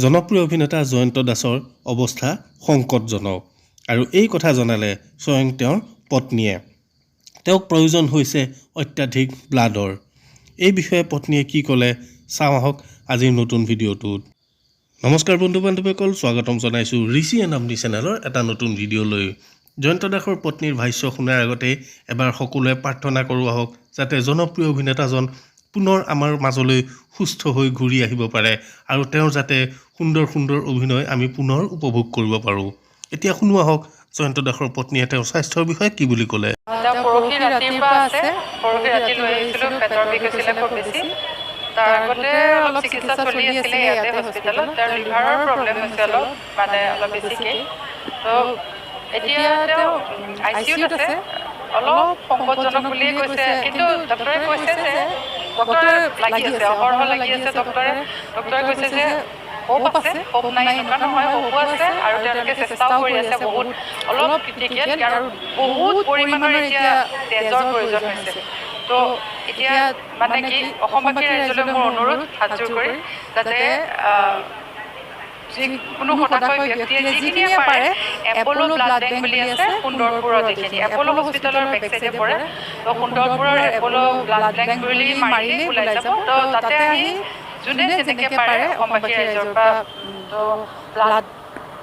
জনপ্ৰিয় অভিনেতা জয়ন্ত দাসৰ অৱস্থা সংকটজনক আৰু এই কথা জনালে স্বয়ং তেওঁৰ পত্নীয়ে। তেওঁক প্ৰয়োজন হৈছে অত্যাধিক ব্লাডৰ। এই বিষয়ে পত্নীয়ে কি ক'লে চাওঁ আহক আজিৰ নতুন ভিডিঅ'টোত। নমস্কাৰ বন্ধু বান্ধৱীসকল, স্বাগতম জনাইছোঁ ঋষি এণ্ড অমনি চেনেলৰ এটা নতুন ভিডিঅ'লৈ। জয়ন্ত দাসৰ পত্নীৰ ভাষ্য শুনাৰ আগতে এবাৰ সকলোৱে প্ৰাৰ্থনা কৰোঁ আহক যাতে জনপ্ৰিয় অভিনেতাজন পুনৰ আমাৰ মাজলৈ সুস্থ হৈ ঘূৰি আহিব পাৰে আৰু তেওঁৰ যাতে সুন্দৰ সুন্দৰ অভিনয় আমি পুনৰ উপভোগ কৰিব পাৰোঁ। এতিয়া শুনো আহক জয়ন্ত দাসৰ পত্নীয়ে তেওঁৰ স্বাস্থ্যৰ বিষয়ে কি বুলি ক'লে। পৰহি ৰাতিৰ পৰা আছে, পৰহি ৰাতি লৈ আহিছিলোঁ, পেটৰ বিষ হৈছিলে খুব বেছি। তাৰ আগতে অলপ চিকিৎসা চলি আছিলে ইয়াতে হস্পিটেলত। তাৰ লিভাৰৰ প্ৰব্লেম হৈছে অলপ বেছিকৈ। তো এতিয়া তেওঁ ICUত আছে, অলপ সংকটজনক বুলিয়ে কৈছে, কিন্তু ডক্টৰে কৈছে যে ডক্টৰে লাগি আছে, অহৰহ লাগি আছে। ডক্টৰে কৈছে যে হোপ আছে, হোপ নাই এনেকুৱা নহয়, হোপো আছে আৰু তেওঁলোকে চেষ্টাও কৰি আছে বহুত, অলপ ক্ৰিটিকেল আৰু বহুত পৰিমাণৰ এতিয়া তেজৰ প্ৰয়োজন হৈছে। তো এতিয়া মানে কি অসমবাসী ৰাইজলৈ মোৰ অনুৰোধ হাতযোৰ কৰি যাতে যিকোনো হতাশয় ব্যক্তিয়ে যিখিনিয়ে পাৰে এপ'ল' ব্লাড বেংক বুলি আছে সুন্দৰপুৰত, এইখিনি এপ'ল' হস্পিটেলৰ বেক চাইডে পৰে। তো সুন্দৰপুৰৰ এপ'ল' ব্লাড বেংক বুলি মাৰিলেই ওলাই যাব। তো তাতে আহি যোনে যেনেকৈ পাৰে অসমবাসী ৰাইজৰ পৰা তো ব্লাড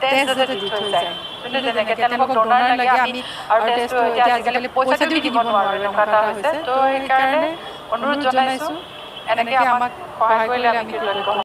টেষ্ট যাতে দি থৈ যায়, যোনে যেনেকৈ তেওঁলোকক ডনাৰ লাগে আমি, আৰু টেষ্টটো এতিয়া আজিকালি পইচা দিও কিনিব নোৱাৰোঁ, এনেকুৱা এটা হৈছে। তো সেইকাৰণে অনুৰোধ জনাইছোঁ, এনেকৈ আমাক সহায় কৰিলে আমি কৃতজ্ঞ হ'ম।